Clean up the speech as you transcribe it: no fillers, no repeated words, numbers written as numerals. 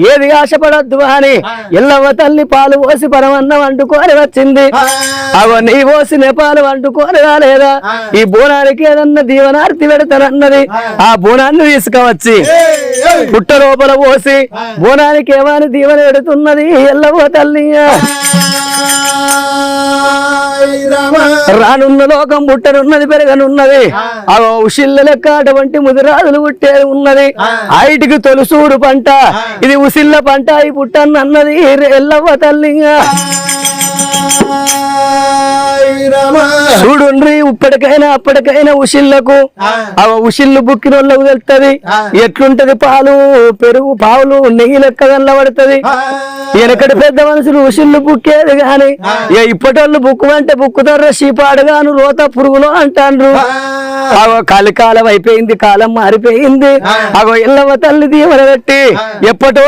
ఏది ఆశపడద్దు అని ఎల్లవ తల్లి పాలు పోసి పరమన్నం వండుకొని వచ్చింది. అవ నీ పోసిన పాలు వండుకొని రాలేదా? ఈ బోనానికి ఏదన్నా దీవనార్తి పెడతానన్నది. ఆ బోనాన్ని తీసుకువచ్చి పుట్ట లోపల పోసి బోనానికి ఏమని దీవెన పెడుతున్నది ఎల్లవ తల్లి. రానున్న లోకం పుట్టనున్నది పెరగనున్నది. ఆ ఉషిల్ల లెక్క అటువంటి ముదిరాజులు పుట్టేది ఉన్నది. ఐటికి తొలుసూరు పంట ఇది ఉసిల్ల పంట ఈ పుట్టన్న అన్నది ఎల్లవ్వ తల్లిగా. చూడుండ్రి ఇప్పటికైనా అప్పటికైనా ఉషిళ్లకు ఆ ఉషిళ్ళు బుక్కిన వాళ్ళకు తెలుస్తుంది ఎట్లుంటది. పాలు పెరుగు పావులు నెయ్యి లెక్క కనబడుతుంది. వెనకటి పెద్ద మనుషులు ఉషిళ్ళు బుక్కేది గాని ఇప్పటోళ్ళు బుక్కు అంటే బుక్కుతారు షీపాడుగాను రోత పురుగులు అంటాండ్రు. అగో కలికాలం అయిపోయింది, కాలం మారిపోయింది. అగో ఎల్లవ్వ తల్లి దీవెన పెట్టి ఎప్పటో